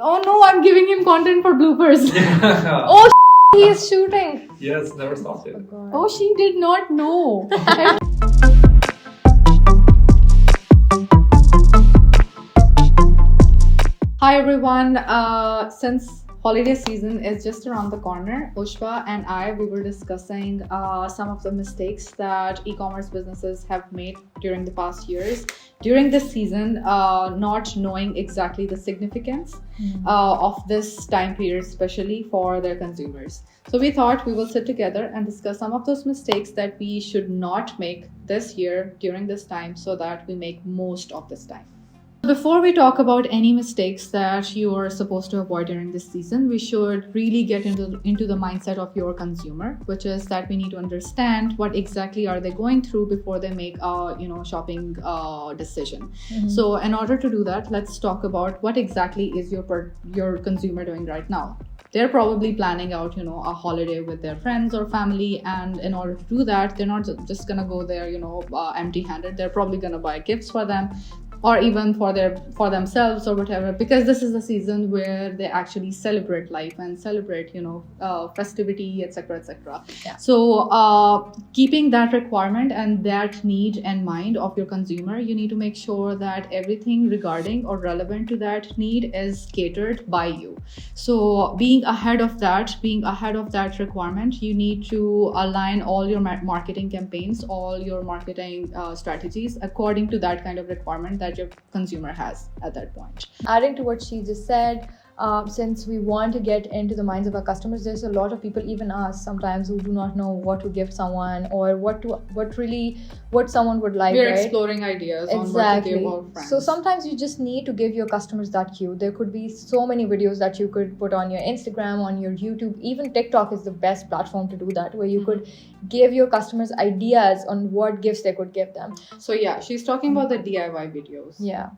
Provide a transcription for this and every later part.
Oh no, I'm giving him content for bloopers. Yeah. Oh, he is shooting. Yes, never stopped it. Oh, she did not know. Hi everyone. Since holiday season is just around the corner, Ushva and we were discussing some of the mistakes that e-commerce businesses have made during the past years. During this season, not knowing exactly the significance of this time period, especially for their consumers. So we thought we will sit together and discuss some of those mistakes that we should not make this year during this time so that we make most of this time. Before we talk about any mistakes that you are supposed to avoid during this season, we should really get into the mindset of your consumer, which is that we need to understand what exactly are they going through before they make a shopping decision. So in order to do that, let's talk about what exactly is your consumer doing right now. They're probably planning out, a holiday with their friends or family, and in order to do that, they're not just gonna go there, empty-handed. They're probably gonna buy gifts for them, or even for themselves or whatever, because this is the season where they actually celebrate life and celebrate festivity, etc. So keeping that requirement and that need in mind of your consumer, you need to make sure that everything regarding or relevant to that need is catered by you. So being ahead of that requirement, you need to align all your marketing campaigns, all your marketing strategies according to that kind of requirement that your consumer has at that point. Adding to what she just said, since we want to get into the minds of our customers, there's a lot of people, even us sometimes, who do not know what to give someone or what someone would like. We're right? exploring ideas Exactly. on what to give our friends. So sometimes you just need to give your customers that cue. There could be so many videos that you could put on your Instagram, on your YouTube. Even TikTok is the best platform to do that, where you could give your customers ideas on what gifts they could give them. So yeah, she's talking about the DIY videos. Yeah.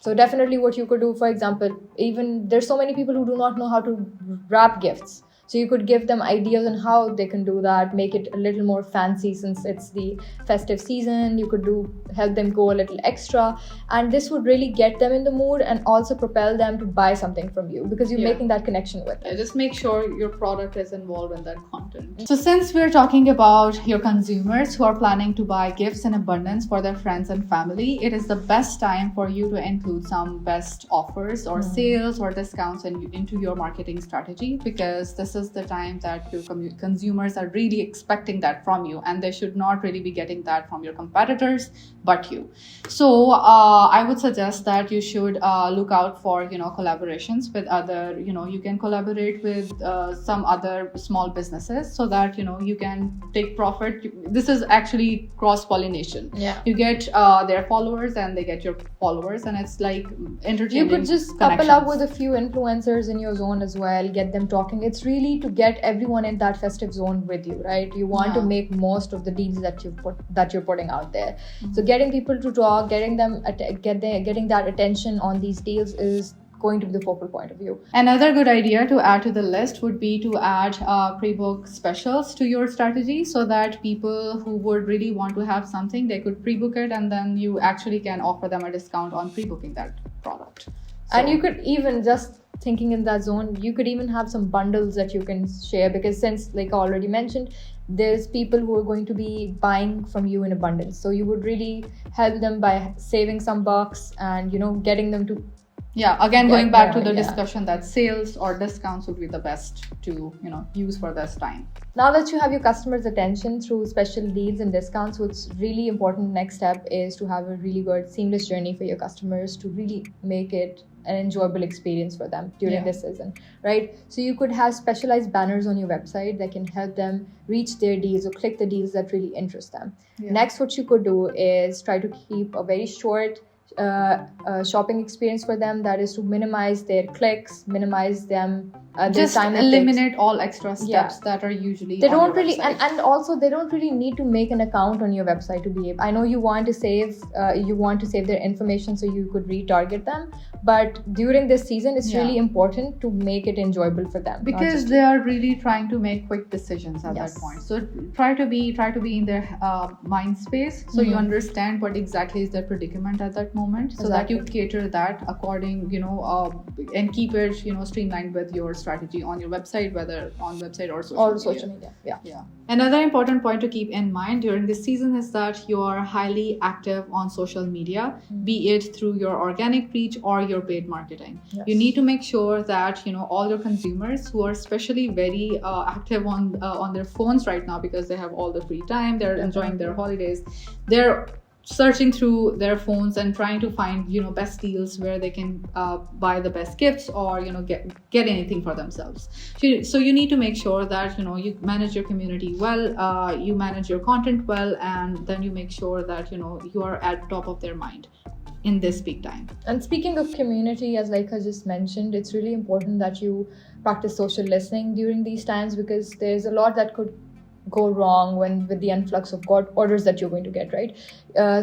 So definitely what you could do, for example, even there's so many people who do not know how to wrap gifts. So you could give them ideas on how they can do that, make it a little more fancy since it's the festive season. You could help them go a little extra, and this would really get them in the mood and also propel them to buy something from you because you're making that connection with them. Just make sure your product is involved in that content. So since we're talking about your consumers who are planning to buy gifts in abundance for their friends and family, it is the best time for you to include some best offers or sales or discounts into your marketing strategy, because this is the time that your consumers are really expecting that from you, and they should not really be getting that from your competitors but you. So I would suggest that you should look out for collaborations with other, you can collaborate with some other small businesses so that you can take profit. This is actually cross-pollination. You get their followers and they get your followers, and it's like interchanging. You could just couple up with a few influencers in your zone as well, get them talking. It's really to get everyone in that festive zone with you, right? You want to make most of the deals that you're putting out there. So getting people to talk, getting that attention on these deals is going to be the focal point of view. Another good idea to add to the list would be to add pre-book specials to your strategy, so that people who would really want to have something, they could pre-book it, and then you actually can offer them a discount on pre-booking that product. And you could even, just thinking in that zone, you could even have some bundles that you can share, because since, like I already mentioned, there's people who are going to be buying from you in abundance. So you would really help them by saving some bucks and getting them to going back to the discussion that sales or discounts would be the best to use for this time. Now that you have your customers' attention through special deals and discounts, what's really important next step is to have a really good seamless journey for your customers to really make it an enjoyable experience for them during this season, right? So you could have specialized banners on your website that can help them reach their deals or click the deals that really interest them. Next, what you could do is try to keep a very short shopping experience for them, that is to minimize their clicks, minimize them just eliminate all extra steps that are usually they don't really and also they don't really need to make an account on your website to be able. I know you want to save their information so you could retarget them, but during this season it's really important to make it enjoyable for them, because they are really trying to make quick decisions at that point. So try to be in their mind space, so you understand what exactly is their predicament at that moment, so that you Exactly. cater that according, and keep it, streamlined with your strategy on your website, whether on website or social Or media. social media. Yeah. Yeah. Another important point to keep in mind during this season is that you are highly active on social media, be it through your organic reach or your paid marketing. Yes. You need to make sure that all your consumers who are especially very active on their phones right now because they have all the free time, they're enjoying their holidays, they're searching through their phones and trying to find best deals where they can buy the best gifts or get anything for themselves. So you need to make sure that you manage your community well, you manage your content well, and then you make sure that you are at top of their mind in this peak time. And speaking of community, as Laika just mentioned, it's really important that you practice social listening during these times, because there's a lot that could go wrong with the influx of orders that you're going to get, right?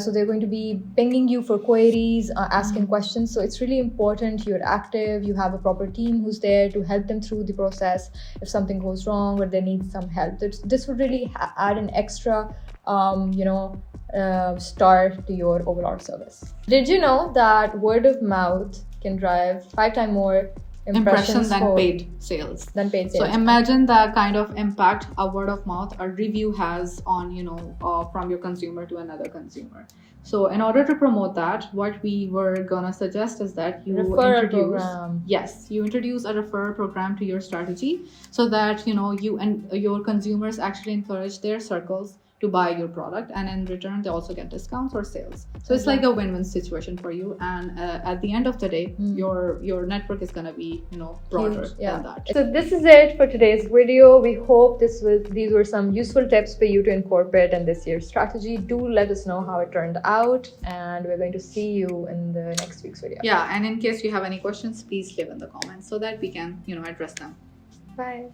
So they're going to be pinging you for queries, asking questions. So it's really important you're active, you have a proper team who's there to help them through the process if something goes wrong or they need some help. This would really add an extra star to your overall service. Did you know that word of mouth can drive 5 times more impressions than paid sales? So imagine the kind of impact a word of mouth, a review has on from your consumer to another consumer. So in order to promote that, what we were gonna suggest is that you introduce a referral program to your strategy, so that you and your consumers actually encourage their circles to buy your product, and in return they also get discounts or sales. So it's like a win-win situation for you, and at the end of the day your network is going to be broader than that. So this is it for today's video. We hope these were some useful tips for you to incorporate in this year's strategy. Do let us know how it turned out, and we're going to see you in the next week's video. Yeah, and in case you have any questions, please leave in the comments so that we can address them. Bye.